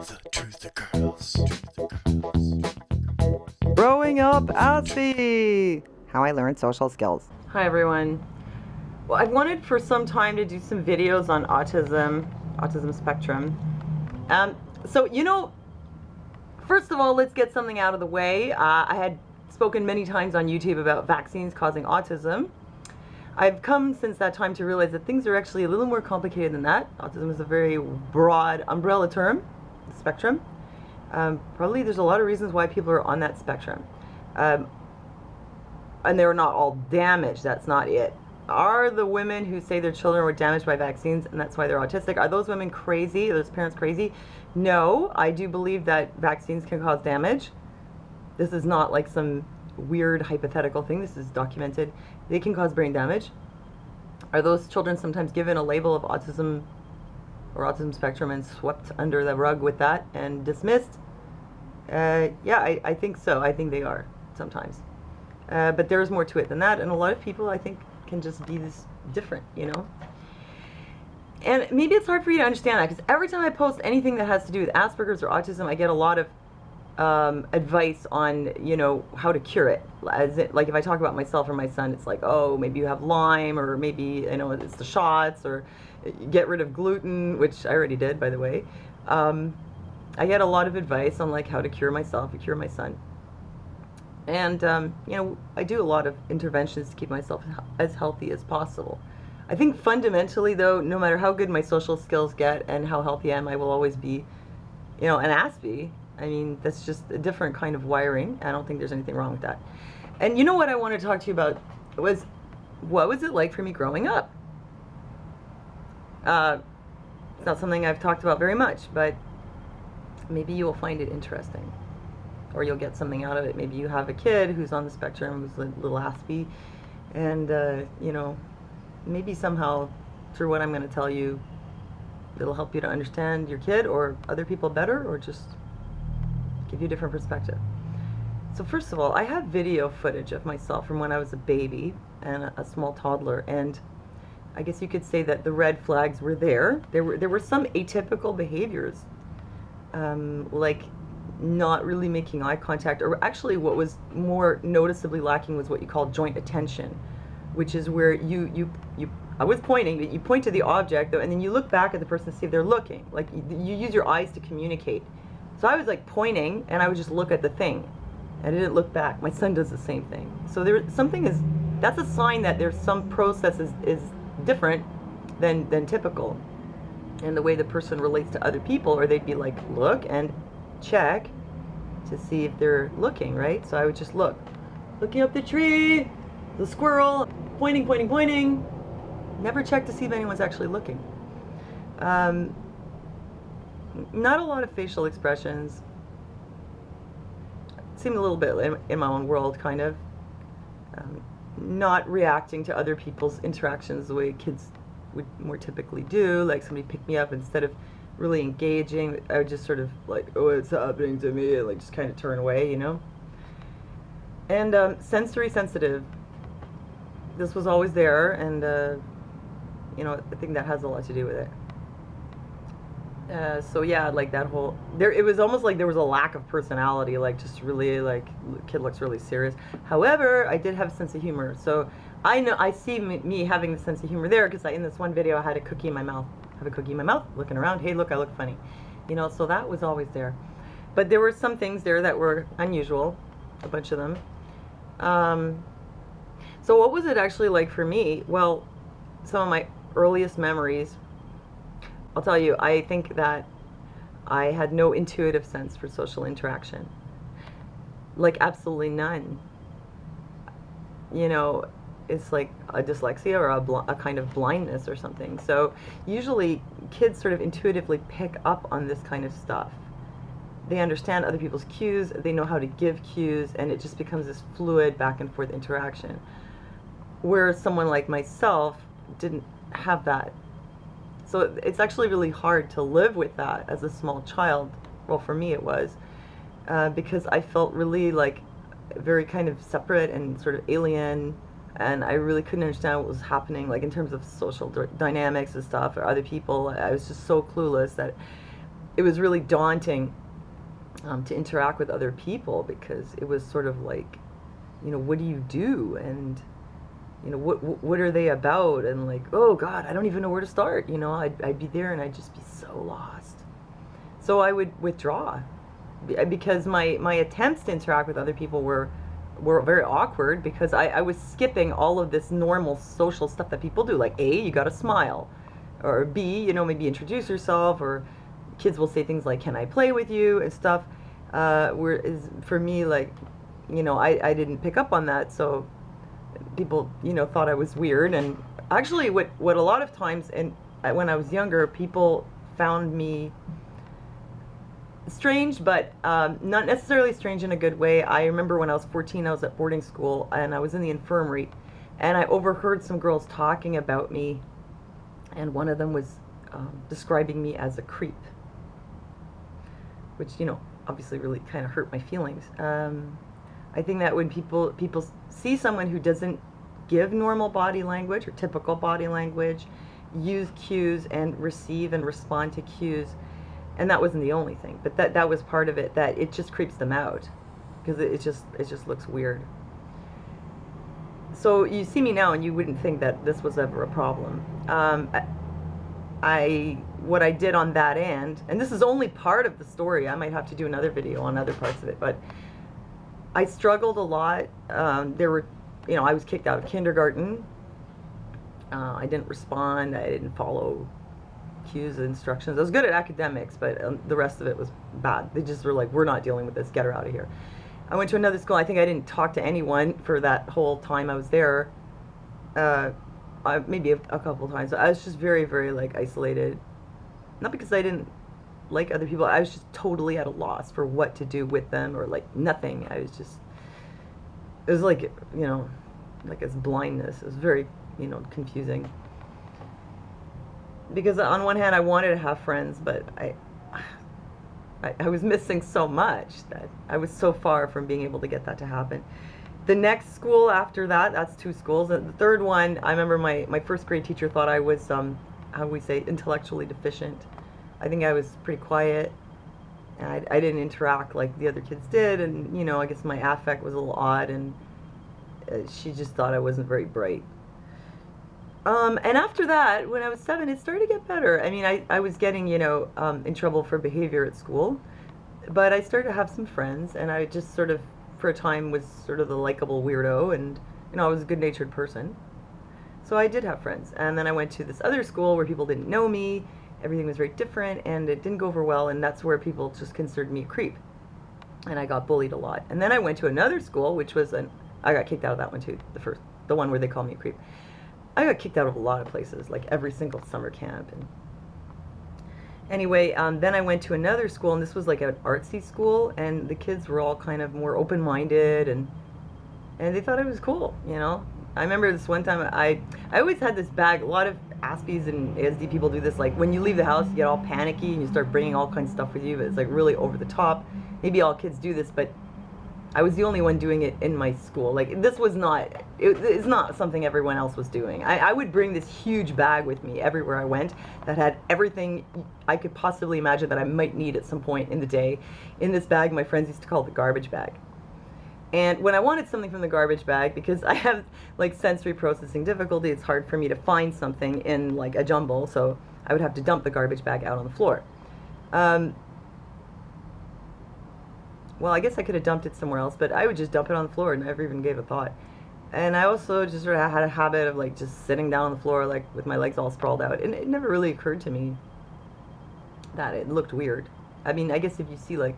the truth occurs. Growing up Aspie! How I learned social skills. Hi everyone. Well, I've wanted for some time to do some videos on autism spectrum. First of all, let's get something out of the way. I had spoken many times on YouTube about vaccines causing autism. I've come since that time to realize that things are actually a little more complicated than that. Autism is a very broad umbrella term, spectrum. Probably there's a lot of reasons why people are on that spectrum. And they're not all damaged, that's not it. Are the women who say their children were damaged by vaccines and that's why they're autistic, are those women crazy? Are those parents crazy? No, I do believe that vaccines can cause damage. This is not like some weird hypothetical thing, this is documented. They can cause brain damage. Are those children sometimes given a label of autism or autism spectrum and swept under the rug with that and dismissed? Yeah, I think so. I think they are sometimes. But there's more to it than that, and a lot of people, I think, can just be this different, you know? And maybe it's hard for you to understand that, because every time I post anything that has to do with Aspergers or autism, I get a lot of advice on, you know, how to cure it. Like if I talk about myself or my son, it's like, oh, maybe you have Lyme, or maybe, you know, it's the shots, or get rid of gluten, which I already did, by the way. I get a lot of advice on like how to cure myself or cure my son. And, you know, I do a lot of interventions to keep myself as healthy as possible. I think fundamentally, though, no matter how good my social skills get and how healthy I am, I will always be, you know, an Aspie. I mean, that's just a different kind of wiring. I don't think there's anything wrong with that. And you know what I want to talk to you about was, what was it like for me growing up? It's not something I've talked about very much, but maybe you will find it interesting. Or you'll get something out of it. Maybe you have a kid who's on the spectrum, who's a little Aspie, and you know, maybe somehow through what I'm going to tell you, it'll help you to understand your kid or other people better, or just give you a different perspective. So first of all, I have video footage of myself from when I was a baby and a small toddler, and I guess you could say that the red flags were there. There were some atypical behaviors, like not really making eye contact, or actually what was more noticeably lacking was what you call joint attention, which is where I was pointing, but you point to the object though, and then you look back at the person to see if they're looking. Like you use your eyes to communicate. So I was like pointing, and I would just look at the thing. I didn't look back. My son does the same thing. So that's a sign that there's some process is different than typical in the way the person relates to other people, or they'd be like, look and check to see if they're looking, right? So I would just looking up the tree, the squirrel, pointing, never check to see if anyone's actually looking. Not a lot of facial expressions. Seemed a little bit in my own world, kind of. Not reacting to other people's interactions the way kids would more typically do, like somebody picked me up, instead of really engaging, I would just sort of like, oh, it's happening to me, and like just kind of turn away, you know. And sensory sensitive. This was always there, and you know, I think that has a lot to do with it. So yeah, like that whole it was almost like there was a lack of personality, like just really like kid looks really serious. However, I did have a sense of humor, so I see me having the sense of humor there, because in this one video I had a cookie in my mouth. Have a cookie in my mouth, looking around, hey look, I look funny, you know. So that was always there, but there were some things there that were unusual, a bunch of them. So what was it actually like for me? Well, some of my earliest memories, I'll tell you, I think that I had no intuitive sense for social interaction, like absolutely none. You know, it's like a dyslexia or a kind of blindness or something. So usually kids sort of intuitively pick up on this kind of stuff. They understand other people's cues, they know how to give cues, and it just becomes this fluid back and forth interaction. Whereas someone like myself didn't have that. So it's actually really hard to live with that as a small child. Well, for me it was, because I felt really like very kind of separate and sort of alien, and I really couldn't understand what was happening, like in terms of social dynamics and stuff, or other people. I was just so clueless that it was really daunting to interact with other people, because it was sort of like, what do you do, and what are they about, and like, oh God, I don't even know where to start. I'd be there and I'd just be so lost. So I would withdraw, because my attempts to interact with other people were very awkward, because I was skipping all of this normal social stuff that people do, like A, you gotta smile, or B, maybe introduce yourself, or kids will say things like, can I play with you, and stuff. Whereas for me, like, I didn't pick up on that, so people, thought I was weird. And actually, what a lot of times, and when I was younger, people found me strange, but not necessarily strange in a good way. I remember when I was 14, I was at boarding school, and I was in the infirmary, and I overheard some girls talking about me, and one of them was describing me as a creep, which, obviously really kind of hurt my feelings. I think that when people see someone who doesn't give normal body language or typical body language, use cues, and receive and respond to cues, and that wasn't the only thing, but that was part of it, that it just creeps them out, because it just looks weird. So you see me now and you wouldn't think that this was ever a problem. What I did on that end, and this is only part of the story, I might have to do another video on other parts of it, but I struggled a lot. There were, I was kicked out of kindergarten. I didn't respond. I didn't follow cues and instructions. I was good at academics, but the rest of it was bad. They just were like, we're not dealing with this, get her out of here. I went to another school. I think I didn't talk to anyone for that whole time I was there. Maybe a couple times. I was just very, very like isolated. Not because I didn't like other people. I was just totally at a loss for what to do with them, or like nothing. I was just, it was like, like it's blindness. It was very, confusing. Because on one hand I wanted to have friends, but I was missing so much that I was so far from being able to get that to happen. The next school after that, that's 2 schools. And the third one, I remember my first grade teacher thought I was, how do we say, intellectually deficient. I think I was pretty quiet, and I didn't interact like the other kids did, and, I guess my affect was a little odd, and she just thought I wasn't very bright. And after that, when I was 7, it started to get better. I mean, I was getting, in trouble for behavior at school, but I started to have some friends, and I just sort of, for a time, was sort of the likable weirdo, and, I was a good-natured person. So I did have friends. And then I went to this other school where people didn't know me, everything was very different, and it didn't go over well, and that's where people just considered me a creep. And I got bullied a lot. And then I went to another school, which was I got kicked out of that one too, the one where they called me a creep. I got kicked out of a lot of places, like every single summer camp. And anyway, then I went to another school, and this was like an artsy school, and the kids were all kind of more open-minded, and they thought it was cool, I remember this one time, I always had this bag. A lot of Aspies and ASD people do this, like when you leave the house, you get all panicky, and you start bringing all kinds of stuff with you, but it's like really over the top. Maybe all kids do this, but I was the only one doing it in my school. Like, this was not, it's not something everyone else was doing. I would bring this huge bag with me everywhere I went that had everything I could possibly imagine that I might need at some point in the day. In this bag, my friends used to call it the garbage bag. And when I wanted something from the garbage bag, because I have like sensory processing difficulty, it's hard for me to find something in like a jumble, so I would have to dump the garbage bag out on the floor. Well, I guess I could have dumped it somewhere else, but I would just dump it on the floor and never even gave a thought. And I also just sort of had a habit of like just sitting down on the floor, like with my legs all sprawled out. And it never really occurred to me that it looked weird. I mean, I guess if you see like,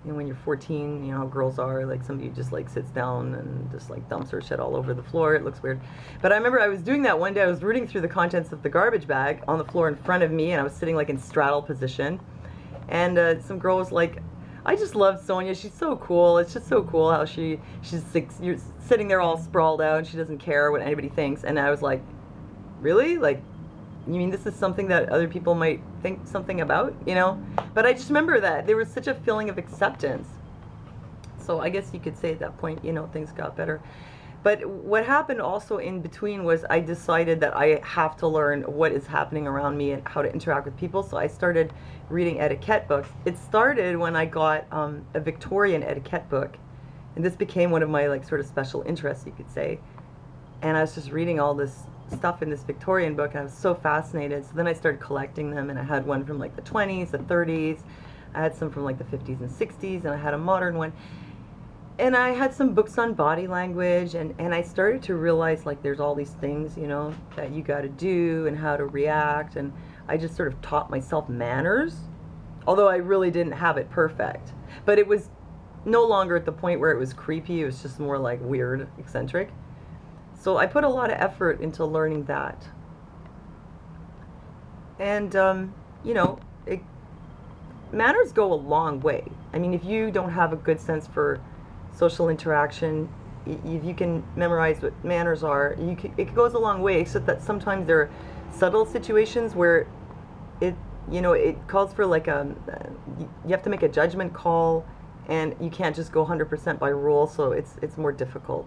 when you're 14, how girls are, like somebody just like sits down and just like dumps her shit all over the floor, it looks weird. But I remember I was doing that one day. I was rooting through the contents of the garbage bag on the floor in front of me, and I was sitting like in straddle position. And some girl was like, I just love Sonia. She's so cool. It's just so cool how she's you're sitting there all sprawled out, and she doesn't care what anybody thinks. And I was like, really? Like, you mean this is something that other people might think something about, But I just remember that there was such a feeling of acceptance. So I guess you could say at that point, things got better. But what happened also in between was I decided that I have to learn what is happening around me and how to interact with people. So I started reading etiquette books. It started when I got a Victorian etiquette book, and this became one of my like sort of special interests, you could say. And I was just reading all this stuff in this Victorian book, and I was so fascinated. So then I started collecting them, and I had one from like the 20s, the 30s. I had some from like the 50s and 60s, and I had a modern one. And I had some books on body language, and I started to realize like there's all these things, you know, that you got to do and how to react. And I just sort of taught myself manners, although I really didn't have it perfect. But it was no longer at the point where it was creepy. It was just more like weird, eccentric. So I put a lot of effort into learning that. And, you know, manners go a long way. I mean, if you don't have a good sense for social interaction, if you can memorize what manners are, it goes a long way, except that sometimes there are subtle situations where it, you know, it calls for like you have to make a judgment call, and you can't just go 100% by rule, so it's more difficult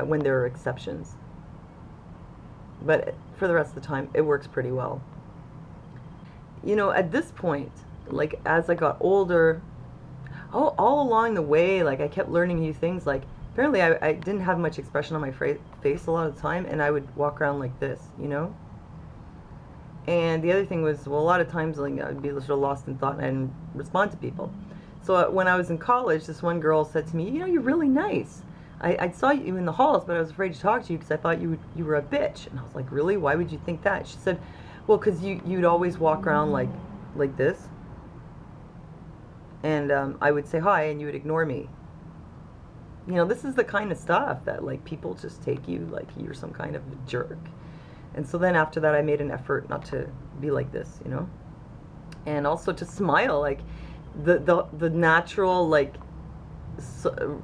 when there are exceptions. But for the rest of the time, it works pretty well. You know, at this point, like as I got older, all along the way, like I kept learning new things. Like apparently I didn't have much expression on my face a lot of the time, and I would walk around like this, you know. And the other thing was, well, a lot of times like I'd be sort of lost in thought and I didn't respond to people. So when I was in college, this one girl said to me, you know, you're really nice. I saw you in the halls, but I was afraid to talk to you because I thought you were a bitch. And I was like, really? Why would you think that? She said, well, because you'd always walk around like this. And I would say hi, and you would ignore me. You know, this is the kind of stuff that, like, people just take you like you're some kind of a jerk. And so then after that, I made an effort not to be like this, you know? And also to smile, like, the natural, like,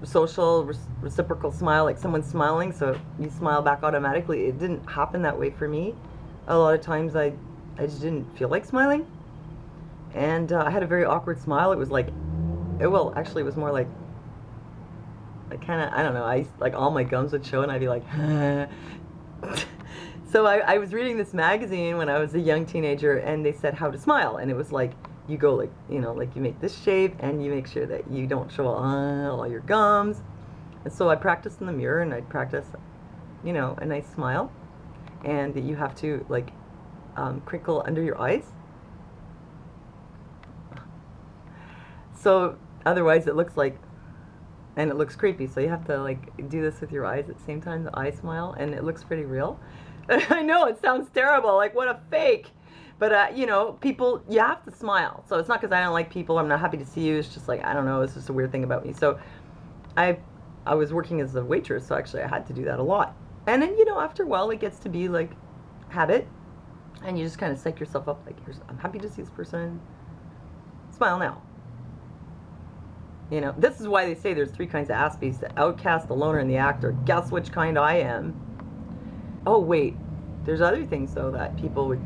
social reciprocal smile, like someone's smiling, so you smile back automatically. It didn't happen that way for me. A lot of times I just didn't feel like smiling. And I had a very awkward smile. It was like, well, actually it was more like kind of, I don't know, like all my gums would show and I'd be like, So I was reading this magazine when I was a young teenager, and they said how to smile, and it was like, you go like, you know, like you make this shape and you make sure that you don't show all your gums. And so I practiced in the mirror, and I'd practice, you know, a nice smile, and you have to like crinkle under your eyes. So otherwise it looks like, and it looks creepy, so you have to like do this with your eyes at the same time, the eye smile, and it looks pretty real. I know it sounds terrible, like what a fake. But, you know, people, you have to smile. So it's not because I don't like people, I'm not happy to see you. It's just like, I don't know, it's just a weird thing about me. So I was working as a waitress, so actually I had to do that a lot. And then, you know, after a while, it gets to be like habit. And you just kind of psych yourself up, like, I'm happy to see this person. Smile now. You know, this is why they say there's 3 kinds of Aspies: the outcast, the loner, and the actor. Guess which kind I am. Oh, wait. There's other things, though, that people would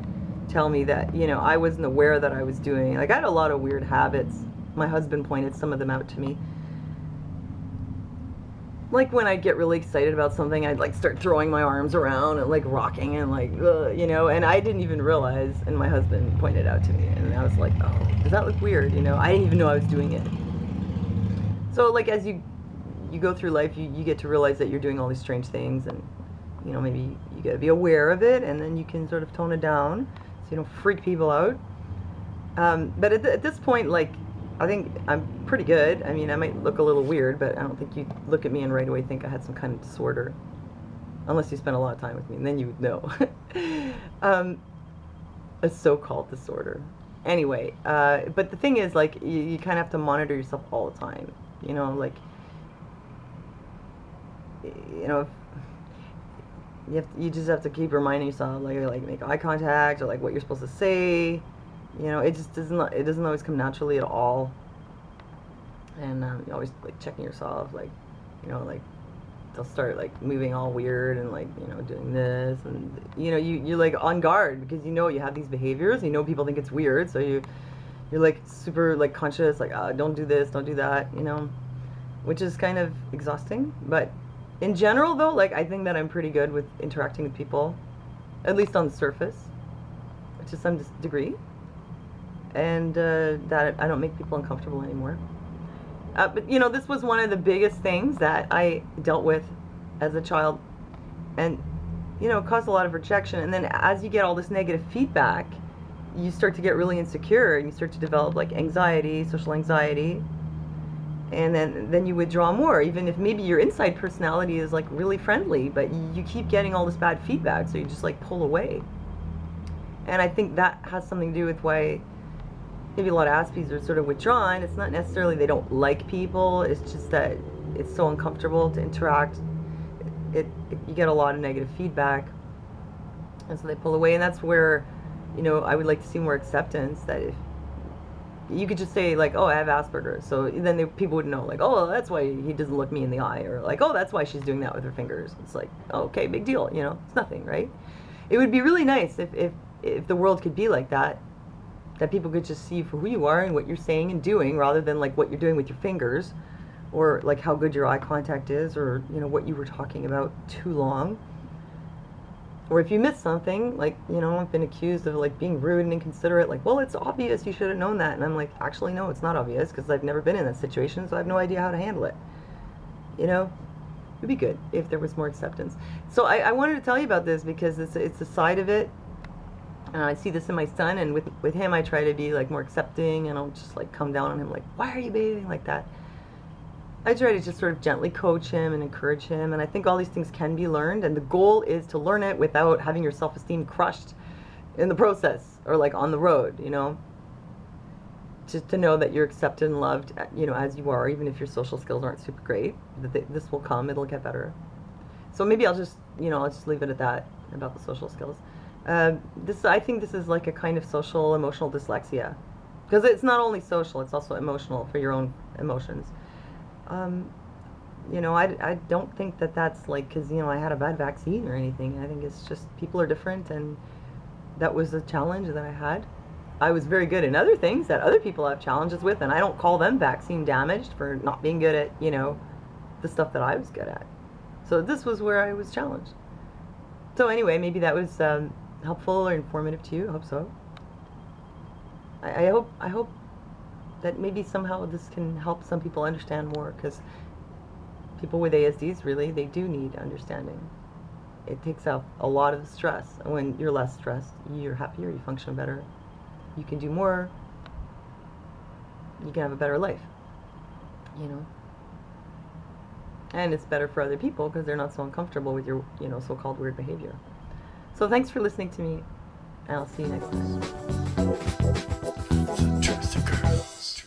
tell me that, you know, I wasn't aware that I was doing. Like, I had a lot of weird habits. My husband pointed some of them out to me. Like, when I'd get really excited about something, I'd, like, start throwing my arms around and, like, rocking and, like, you know, and I didn't even realize, and my husband pointed out to me, and I was like, oh, does that look weird, you know? I didn't even know I was doing it. So, like, as you go through life, you get to realize that you're doing all these strange things, and, you know, maybe you gotta be aware of it, and then you can sort of tone it down so you don't freak people out. But at this point, like, I think I'm pretty good. I mean, I might look a little weird, but I don't think you'd look at me and right away think I had some kind of disorder. Unless you spent a lot of time with me, and then you would know. A so-called disorder. Anyway, but the thing is, like, you kind of have to monitor yourself all the time. You know, like, you know, you just have to keep reminding yourself, like make eye contact, or like what you're supposed to say. You know, it just doesn't always come naturally at all. And you're always like checking yourself, like, you know, like they'll start like moving all weird and like, you know, doing this, and you know, you're like on guard because you know you have these behaviors. You know people think it's weird, so you're like super like conscious, like don't do this, don't do that, you know, which is kind of exhausting, but In general, though, like, I think that I'm pretty good with interacting with people, at least on the surface, to some degree, and that I don't make people uncomfortable anymore. But you know, this was one of the biggest things that I dealt with as a child, and you know, it caused a lot of rejection. And then as you get all this negative feedback, you start to get really insecure, and you start to develop like anxiety, social anxiety, and then you withdraw more, even if maybe your inside personality is like really friendly, but you keep getting all this bad feedback, so you just like pull away. And I think that has something to do with why maybe a lot of Aspies are sort of withdrawn. It's not necessarily they don't like people, it's just that it's so uncomfortable to interact. You get a lot of negative feedback, and so they pull away. And that's where, you know, I would like to see more acceptance, that if you could just say like, oh, I have Aspergers, so then people would know like, oh, that's why he doesn't look me in the eye, or like, oh, that's why she's doing that with her fingers. It's like, oh, okay, big deal, you know, it's nothing, right? It would be really nice if the world could be like that people could just see you for who you are and what you're saying and doing, rather than like what you're doing with your fingers, or like how good your eye contact is, or you know, what you were talking about too long. Or if you miss something, like, you know, I've been accused of like being rude and inconsiderate, like, well, it's obvious, you should have known that. And I'm like, actually, no, it's not obvious, because I've never been in that situation, so I have no idea how to handle it. You know, it'd be good if there was more acceptance. So I wanted to tell you about this because it's a side of it. And I see this in my son, and with him I try to be like more accepting, and I'll just like come down on him like, why are you behaving like that? I try to just sort of gently coach him and encourage him, and I think all these things can be learned, and the goal is to learn it without having your self-esteem crushed in the process, or like on the road, you know. Just to know that you're accepted and loved, you know, as you are, even if your social skills aren't super great, that this will come, it'll get better. So maybe I'll just, you know, I'll just leave it at that about the social skills. I think this is like a kind of social emotional dyslexia, because it's not only social, it's also emotional, for your own emotions. You know, I don't think that that's like because, you know, I had a bad vaccine or anything. I think it's just people are different, and that was a challenge that I had. I was very good in other things that other people have challenges with, and I don't call them vaccine damaged for not being good at, you know, the stuff that I was good at. So this was where I was challenged. So anyway, maybe that was helpful or informative to you. I hope so. I hope that maybe somehow this can help some people understand more, because people with ASDs, really, they do need understanding. It takes out a lot of the stress. When you're less stressed, you're happier, you function better, you can do more, you can have a better life, you know. And it's better for other people because they're not so uncomfortable with your, you know, so-called weird behavior. So thanks for listening to me, and I'll see you next time. The Truth Girls.